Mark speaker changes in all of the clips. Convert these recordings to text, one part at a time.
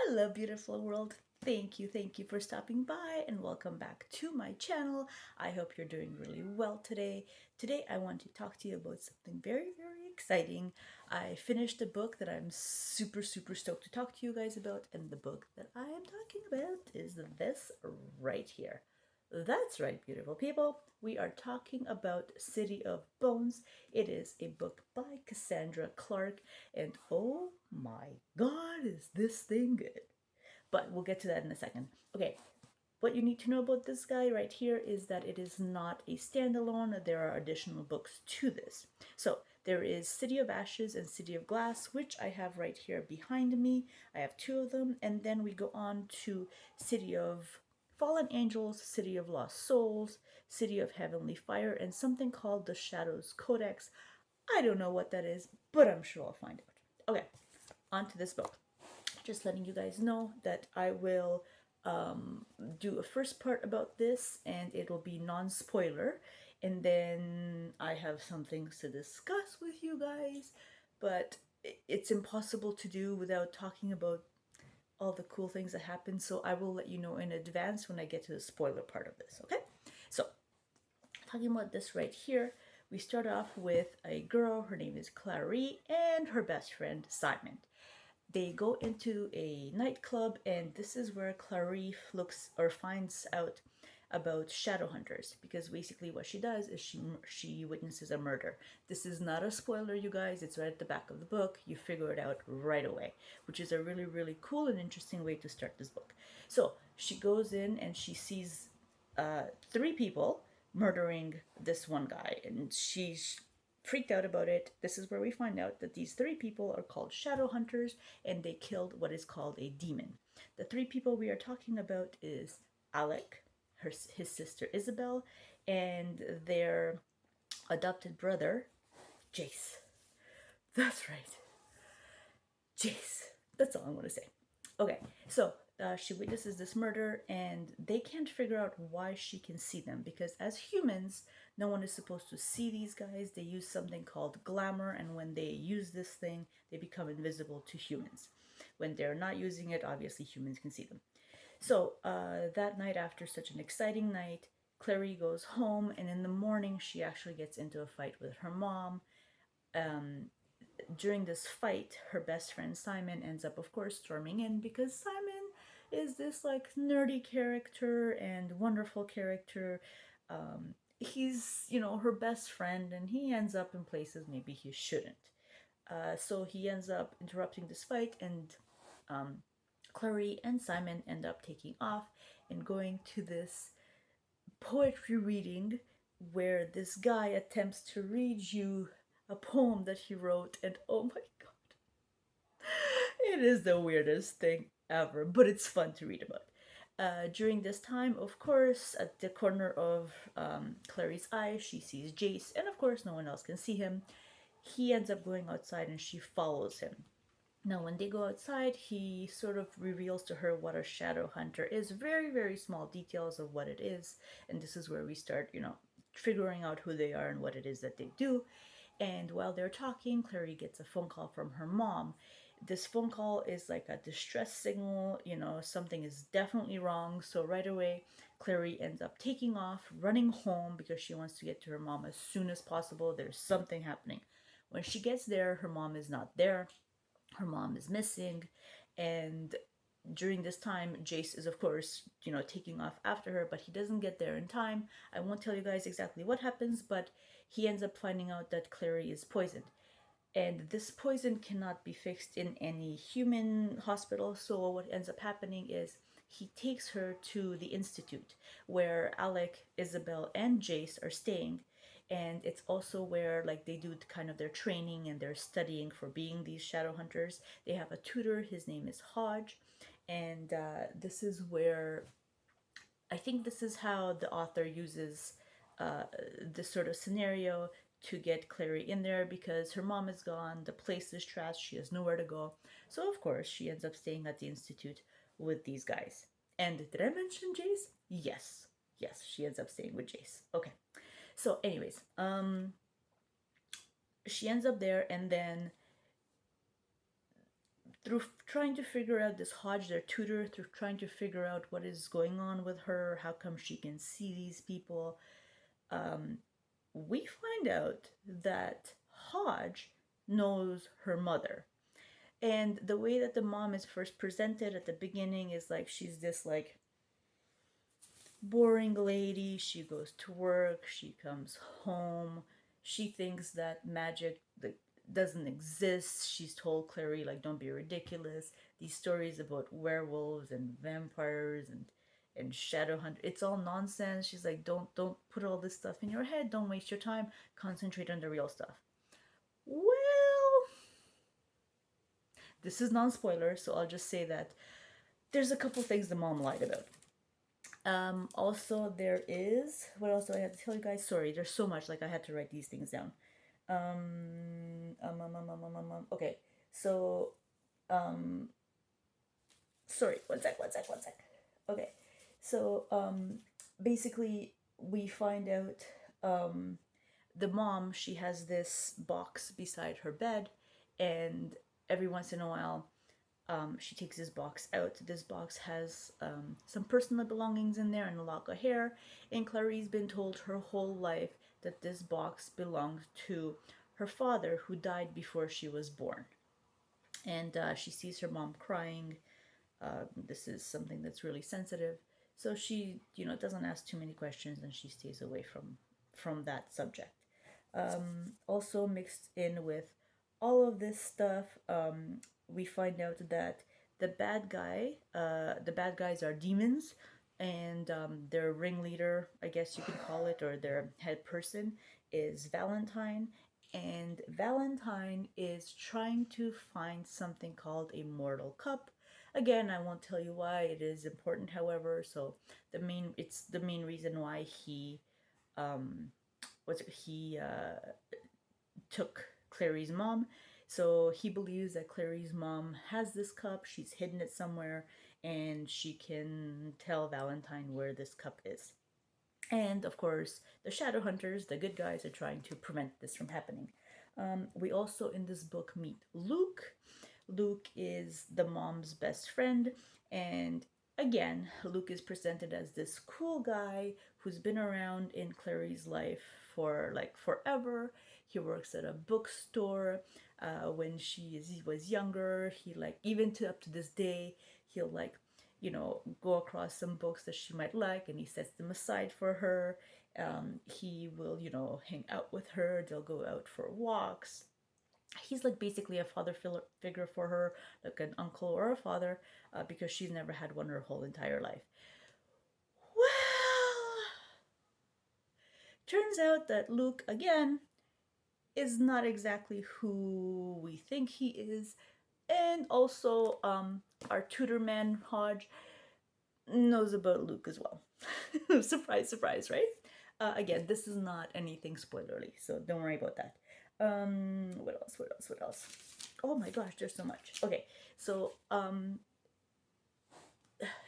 Speaker 1: Hello, beautiful world. Thank you for stopping by and welcome back to my channel. I hope you're doing really well today. Today, I want to talk to you about something very exciting. I finished a book that I'm super stoked to talk to you guys about, and the book that I am talking about is this right here. That's right, beautiful people. We are talking about City of Bones. It is a book by Cassandra Clarke, and oh my god, is this thing good? But we'll get to that in a second. Okay, what you need to know about this guy right here is that it is not a standalone. There are additional books to this. So there is City of Ashes and City of Glass, which I have right here behind me. I have two of them, and then we go on to City of Fallen Angels, City of Lost Souls, City of Heavenly Fire, and something called the Shadows Codex. I don't know what that is, but I'm sure I'll find out. Okay, on to this book. Just letting you guys know that I will do a first part about this and it will be non-spoiler, and then I have some things to discuss with you guys, but it's impossible to do without talking about all the cool things that happen, so I will let you know in advance when I get to the spoiler part of this. Okay, so talking about this right here, we start off with a girl. Her name is Clarke, and her best friend Simon. They go into a nightclub, and this is where Clarke looks or finds out about shadow hunters, because basically what she does is she witnesses a murder. This is not a spoiler, you guys. It's right at the back of the book. You figure it out right away, which is a really cool and interesting way to start this book. So she goes in and she sees three people murdering this one guy, and she's freaked out about it. This is where we find out that these three people are called shadow hunters, and they killed what is called a demon. The three people we are talking about is Alec, his sister Isabel, and their adopted brother Jace. That's right, Jace. That's all I'm going to say. Okay, so she witnesses this murder, and they can't figure out why she can see them, because as humans, no one is supposed to see these guys. They use something called glamour, and when they use this thing, they become invisible to humans. When they're not using it, obviously humans can see them. So that night, after such an exciting night, Clary goes home, and in the morning, she actually gets into a fight with her mom. Um, During this fight, her best friend Simon ends up, of course, storming in, because Simon is this like nerdy character and wonderful character. He's, her best friend, and he ends up in places maybe he shouldn't. So he ends up interrupting this fight, and Clary and Simon end up taking off and going to this poetry reading where this guy attempts to read you a poem that he wrote, and oh my god, it is the weirdest thing ever, but it's fun to read about. During this time, of course, at the corner of Clary's eye, she sees Jace, and of course, no one else can see him. He ends up going outside and she follows him. Now, when they go outside, he sort of reveals to her what a shadow hunter is. Very small details of what it is. And this is where we start, figuring out who they are and what it is that they do. And while they're talking, Clary gets a phone call from her mom. This phone call is like a distress signal, something is definitely wrong. So right away, Clary ends up taking off, running home because she wants to get to her mom as soon as possible. There's something happening. When she gets there, her mom is not there. Her mom is missing, and during this time, Jace is, of course, taking off after her, but he doesn't get there in time. I won't tell you guys exactly what happens, but he ends up finding out that Clary is poisoned. And this poison cannot be fixed in any human hospital, so what ends up happening is he takes her to the institute where Alec, Isabel, and Jace are staying, and it's also where like they do kind of their training and they're studying for being these shadow hunters. They have a tutor. His name is Hodge, and this is where I think this is how the author uses uh, this sort of scenario to get Clary in there, because her mom is gone, the place is trashed, she has nowhere to go. So of course she ends up staying at the institute with these guys. And did I mention Jace? Yes. Yes, she ends up staying with Jace. Okay. So anyways, she ends up there, and then through trying to figure out this Hodge, their tutor, through trying to figure out what is going on with her, how come she can see these people, we find out that Hodge knows her mother. And the way that the mom is first presented at the beginning is like she's this like boring lady. She goes to work, she comes home, she thinks that magic doesn't exist. She's told Clary like don't be ridiculous. These stories about werewolves and vampires and shadow hunt, it's all nonsense. She's like don't put all this stuff in your head, don't waste your time, concentrate on the real stuff. Well, this is non-spoiler, so I'll just say that there's a couple things the mom lied about. Also, there is, what else do I have to tell you guys? Sorry, there's so much, like I had to write these things down. Okay, so, um, sorry, one sec. Okay, so, basically, we find out, um, the mom, she has this box beside her bed, and every once in a while, she takes this box out. This box has some personal belongings in there and a lock of hair. And Clarice been told her whole life that this box belonged to her father, who died before she was born. And she sees her mom crying. This is something that's really sensitive. So she, doesn't ask too many questions, and she stays away from that subject. Also mixed in with all of this stuff, we find out that the bad guys are demons, and their ringleader, I guess you could call it, or their head person, is Valentine. And Valentine is trying to find something called a mortal cup. Again, I won't tell you why it is important, however. So it's the main reason why um, he took Clary's mom. So he believes that Clary's mom has this cup, she's hidden it somewhere, and she can tell Valentine where this cup is. And of course, the shadow hunters, the good guys, are trying to prevent this from happening. We also in this book meet Luke. Luke is the mom's best friend, and again, Luke is presented as this cool guy who's been around in Clary's life for like forever. He works at a bookstore. When was younger, he like even to up to this day, he'll like go across some books that she might like, and he sets them aside for her. He will hang out with her. They'll go out for walks. He's like basically a father figure for her, like an uncle or a father, because she's never had one her whole entire life. Well, turns out that Luke, again, is not exactly who we think he is. And also, our tutor man, Hodge, knows about Luke as well. Surprise, surprise, right? Again, this is not anything spoilerly, so don't worry about that. What else? What else? What else? Oh my gosh, there's so much. Okay, so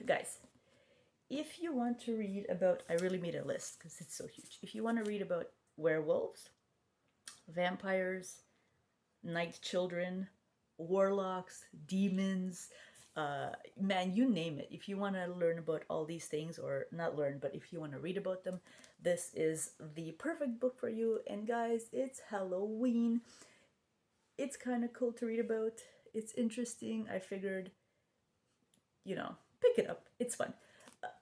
Speaker 1: guys, if you want to read about, I really made a list because it's so huge. If you want to read about werewolves, vampires, night children, warlocks, demons, man, you name it. If you want to learn about all these things, or not learn, but if you want to read about them, this is the perfect book for you. And guys, it's Halloween. It's kind of cool to read about. It's interesting. I figured, pick it up. It's fun.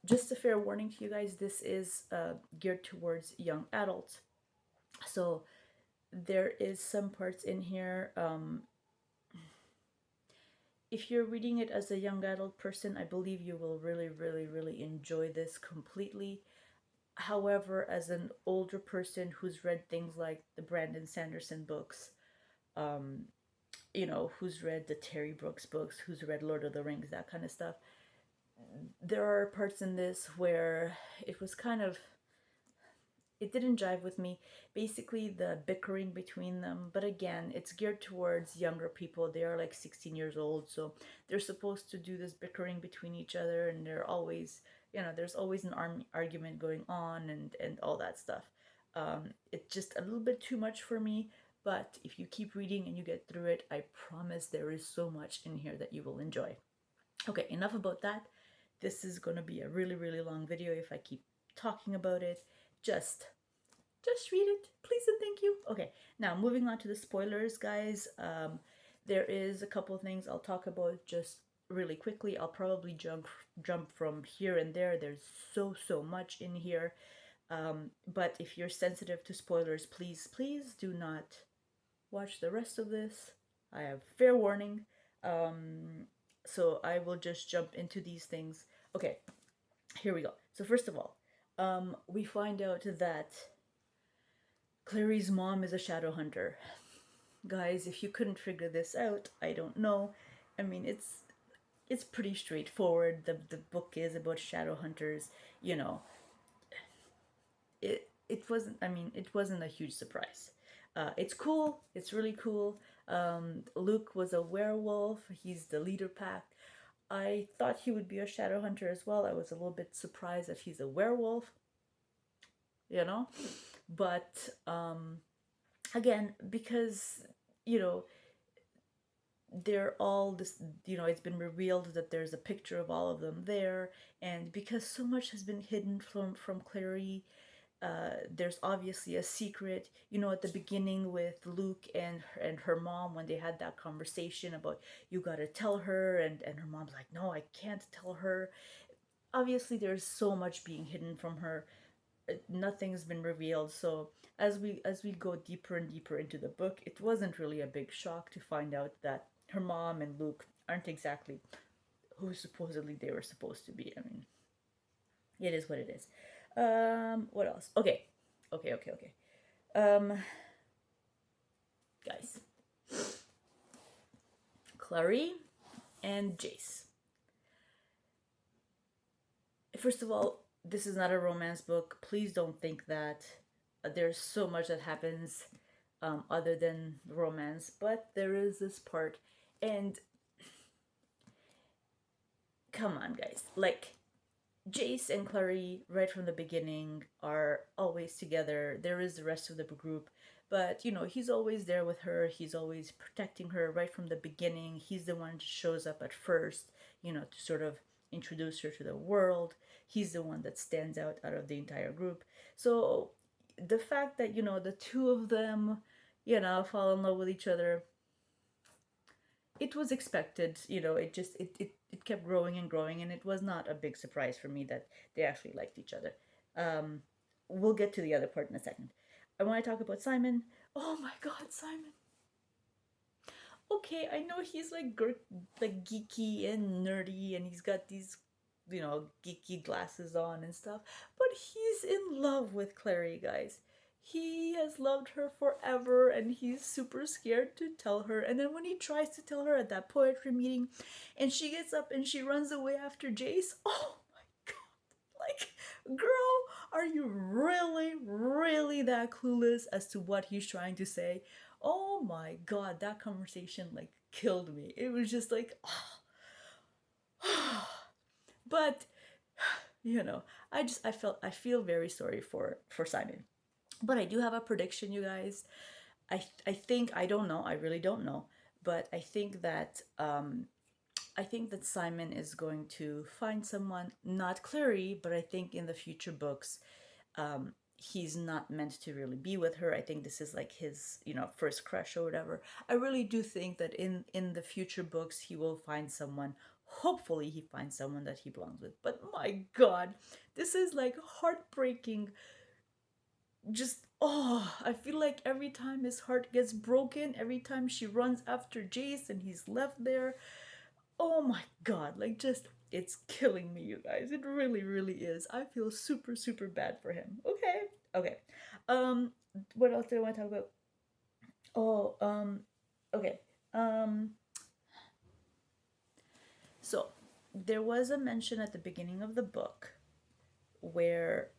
Speaker 1: Just a fair warning to you guys, this is geared towards young adults. So there is some parts in here. If you're reading it as a young adult person, I believe you will really, really, really enjoy this completely. However, as an older person who's read things like the Brandon Sanderson books, um, who's read the Terry Brooks books, who's read Lord of the Rings, that kind of stuff, there are parts in this where it was kind of, it didn't jive with me. Basically, the bickering between them. But again, it's geared towards younger people. They are like 16 years old, so they're supposed to do this bickering between each other, and they're always, there's always an argument going on, and all that stuff. It's just a little bit too much for me. But if you keep reading and you get through it, I promise there is so much in here that you will enjoy. Okay, enough about that. This is going to be a really, really long video if I keep talking about it. Just just read it, please and thank you. Okay, now moving on to the spoilers, guys. There is a couple of things I'll talk about just really quickly. I'll probably jump from here and there. There's so much in here. But if you're sensitive to spoilers, please do not watch the rest of this. I have fair warning. So I will just jump into these things. Okay, here we go. So first of all, we find out that Clary's mom is a shadow hunter. Guys, if you couldn't figure this out, I don't know. I mean, it's pretty straightforward. The book is about shadow hunters. You know, it wasn't. I mean, it wasn't a huge surprise. It's cool. It's really cool. Luke was a werewolf. He's the leader pack. I thought he would be a shadow hunter as well. I was a little bit surprised that he's a werewolf. You know, but again, because you know they're all this, it's been revealed that there's a picture of all of them there, and because so much has been hidden from Clary, there's obviously a secret. At the beginning with Luke and her mom, when they had that conversation about, you gotta tell her, and her mom's like, no, I can't tell her. Obviously there's so much being hidden from her. Nothing's been revealed. So as we go deeper and deeper into the book, it wasn't really a big shock to find out that her mom and Luke aren't exactly who supposedly they were supposed to be. I mean, it is what it is. What else? Okay. Um, guys, Clary and Jace. First of all, this is not a romance book. Please don't think that. There's so much that happens other than romance, but there is this part. And come on, guys. Like, Jace and Clary, right from the beginning, are always together. There is the rest of the group, but he's always there with her. He's always protecting her right from the beginning. He's the one who shows up at first, to sort of introduce her to the world. He's the one that stands out of the entire group. So the fact that the two of them, fall in love with each other, it was expected. It kept growing and growing, and it was not a big surprise for me that they actually liked each other. We'll get to the other part in a second. I want to talk about Simon. Oh my god, Simon. Okay, I know he's like geeky and nerdy, and he's got these geeky glasses on and stuff, but he's in love with Clary, guys. He has loved her forever, and he's super scared to tell her. And then when he tries to tell her at that poetry meeting, and she gets up and she runs away after Jace, oh my god. Like, girl, are you really that clueless as to what he's trying to say? Oh my god, that conversation like killed me. It was just like, oh. But I feel very sorry for Simon. But I do have a prediction, you guys. I think, I don't know, I really don't know, but I think that Simon is going to find someone, not Clary, but I think in the future books, he's not meant to really be with her. I think this is like his, first crush or whatever. I really do think that in the future books he will find someone. Hopefully he finds someone that he belongs with. But my god, this is like heartbreaking. Just, I feel like every time his heart gets broken, every time she runs after Jace and he's left there, oh my god, like, just, it's killing me, you guys. It really is. I feel super bad for him. Okay. What else do I want to talk about? Oh, okay. So there was a mention at the beginning of the book where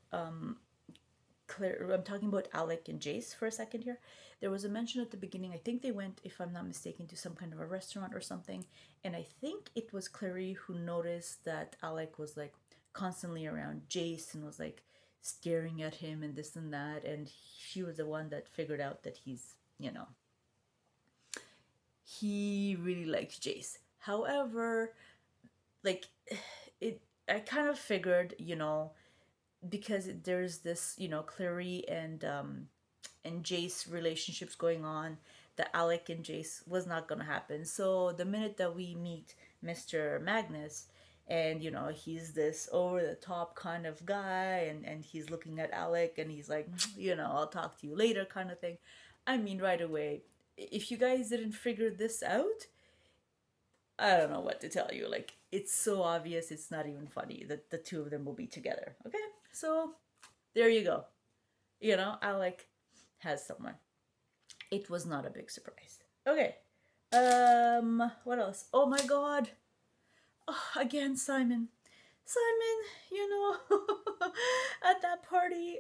Speaker 1: Claire, I'm talking about Alec and Jace for a second here. There was a mention at the beginning. I think they went, if I'm not mistaken, to some kind of a restaurant or something, and I think it was Clary who noticed that Alec was like constantly around Jace and was like staring at him and this and that, and she was the one that figured out that he's you know, he really likes Jace. However, like it I kind of figured, because there's this, Clary and Jace relationships going on, that Alec and Jace was not gonna happen. So the minute that we meet Mr. Magnus, and he's this over the top kind of guy, and he's looking at Alec and he's like, I'll talk to you later kind of thing. I mean, right away, if you guys didn't figure this out, I don't know what to tell you. Like, it's so obvious, it's not even funny that the two of them will be together. Okay? So, there you go. Alec has someone. It was not a big surprise. Okay. What else? Oh my god. Oh, again, Simon. Simon, at that party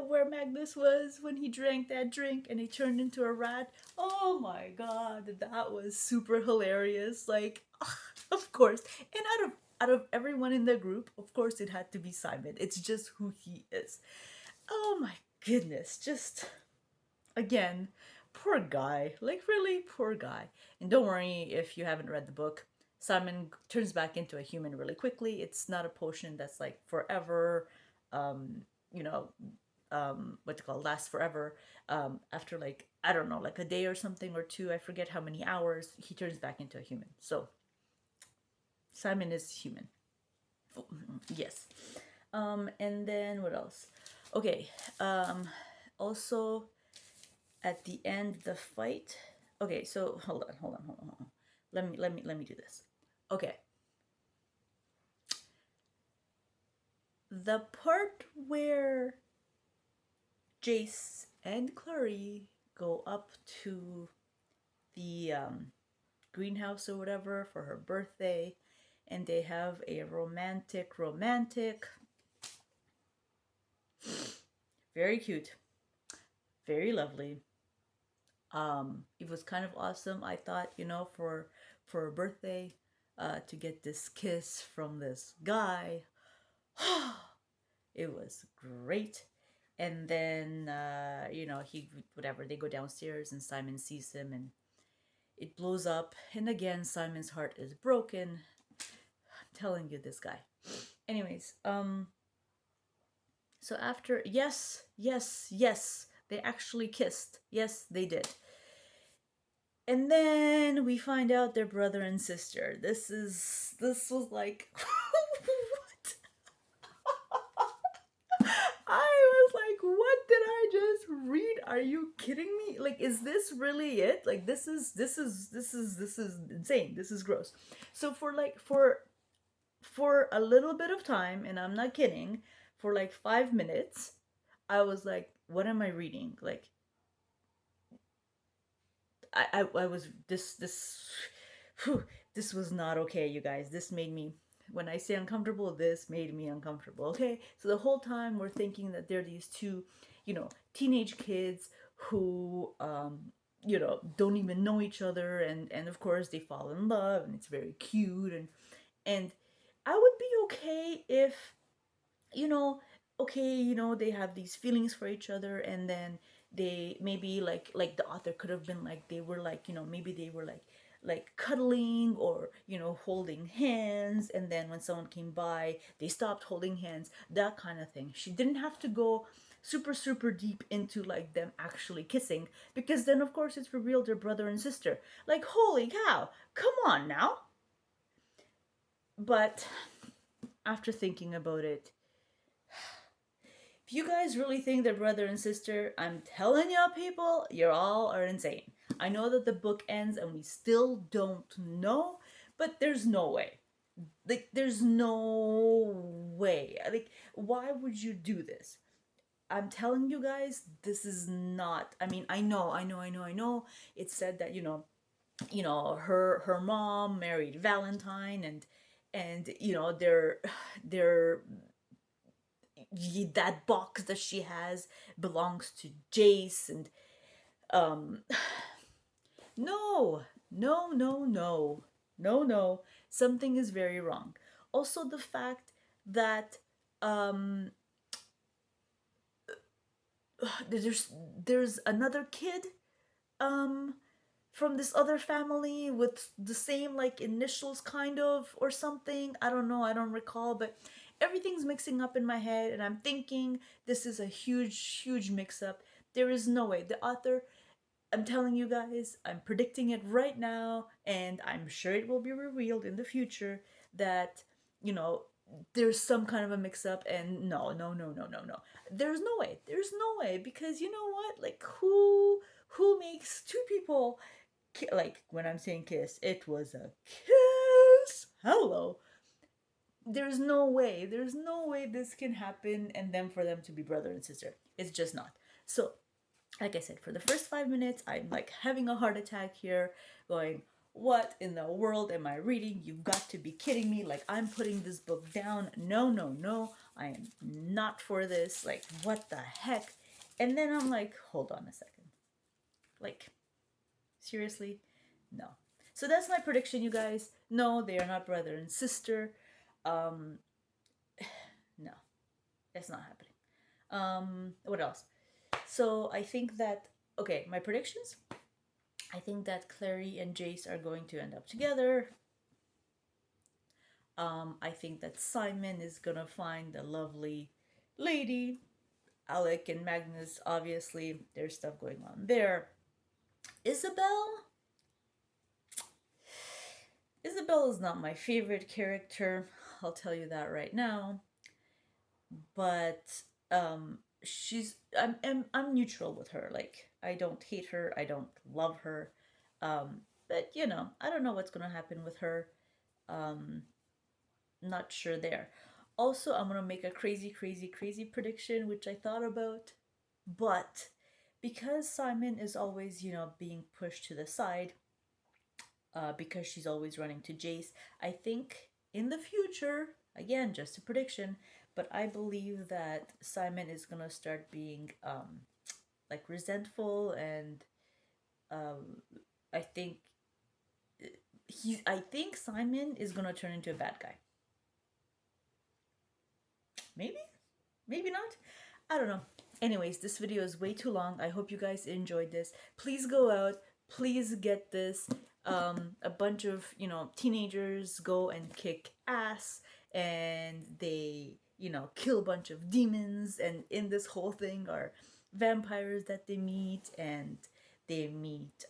Speaker 1: where Magnus was when he drank that drink and he turned into a rat. Oh my god, that was super hilarious. Like, of course. And out of everyone in the group, of course it had to be Simon. It's just who he is. Oh my goodness, just again, poor guy. Like, really, poor guy. And don't worry if you haven't read the book. Simon turns back into a human really quickly. It's not a potion that's like forever, you know, what to call lasts forever. After like, I don't know, like a day or something or two, I forget how many hours, he turns back into a human. So Simon is human. Oh, yes. And then what else? Okay. Also, at the end of the fight. Okay, so hold on. Let me do this. Okay. The part where Jace and Clary go up to the greenhouse or whatever for her birthday, and they have a romantic, very cute, very lovely. It was kind of awesome. I thought, for a birthday, to get this kiss from this guy, it was great. And then, he whatever they go downstairs and Simon sees him and it blows up. And again, Simon's heart is broken. I'm telling you, this guy. Anyways, so after, yes, they actually kissed. Yes, they did. And then we find out they're brother and sister. This was like what? I was like, what did I just read? Are you kidding me? Like, is this really it? Like, this is insane. This is gross. So for a little bit of time, and I'm not kidding, for like 5 minutes, I was like, what am I reading? Like, I was whew, this was not okay, you guys. This made me, when I say uncomfortable, this made me uncomfortable. Okay, so the whole time we're thinking that they're these two, teenage kids who don't even know each other, and of course they fall in love, and it's very cute, and I would be okay if, you know, okay, they have these feelings for each other, and then they maybe like the author could have been like, they were like, maybe they were like cuddling, or holding hands, and then when someone came by they stopped holding hands, that kind of thing. She didn't have to go super deep into like them actually kissing, because then of course it's revealed they're brother and sister. Like, holy cow, come on now. But after thinking about it, if you guys really think they're brother and sister, I'm telling y'all, people, you all are insane. I know that the book ends and we still don't know, but there's no way. Like, there's no way. Like, why would you do this? I'm telling you guys, this is not. I mean, I know. It said that, her mom married Valentine, and they're that box that she has belongs to Jace, and um no, no, something is very wrong. Also, the fact that um there's there's another kid from this other family with the same like initials kind of or something. I don't know, I don't recall, but everything's mixing up in my head and I'm thinking this is a huge mix up. There is no way. The author, I'm telling you guys, I'm predicting it right now, and I'm sure it will be revealed in the future that, you know, there's some kind of a mix up, and no. There's no way. There's no way, because you know what? Like, who makes two people like, when I'm saying kiss, it was a kiss. Hello. There's no way. There's no way this can happen and then for them to be brother and sister. It's just not. So like I said, for the first 5 minutes, I'm like having a heart attack here, going, what in the world am I reading? You've got to be kidding me. Like, I'm putting this book down. No. I am not for this. Like, what the heck? And then I'm like, hold on a second. Like, seriously? No. So that's my prediction, you guys. No, they are not brother and sister. Um, no, it's not happening. What else? So I think that, okay, my predictions. I think that Clary and Jace are going to end up together. I think that Simon is gonna find a lovely lady. Alec and Magnus, obviously, there's stuff going on there. Isabel is not my favorite character. I'll tell you that right now. But I'm neutral with her. Like, I don't hate her, I don't love her. But you know, I don't know what's gonna happen with her. Um, Not sure there. Also, I'm gonna make a crazy prediction, which I thought about, but because Simon is always, being pushed to the side, because she's always running to Jace, I think in the future, again, just a prediction, but I believe that Simon is gonna start being like resentful, and um, I think I think Simon is gonna turn into a bad guy. Maybe, maybe not. I don't know. Anyways, this video is way too long. I hope you guys enjoyed this. Please go out. Please get this. A bunch of, teenagers go and kick ass, and they, kill a bunch of demons. And in this whole thing are vampires that they meet, and they meet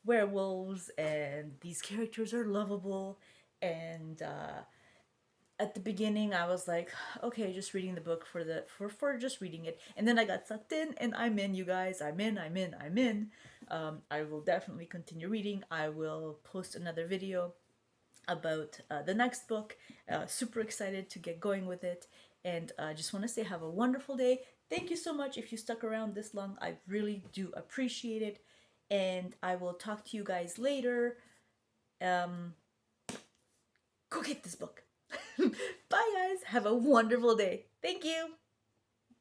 Speaker 1: werewolves, and these characters are lovable. And at the beginning I was like, okay, just reading the book for just reading it, and then I got sucked in, and I'm in, you guys. I'm in. I will definitely continue reading. I will post another video about the next book. Super excited to get going with it, and I just want to say, have a wonderful day. Thank you so much if you stuck around this long. I really do appreciate it, and I will talk to you guys later. Go get this book. Bye, guys. Have a wonderful day. Thank you.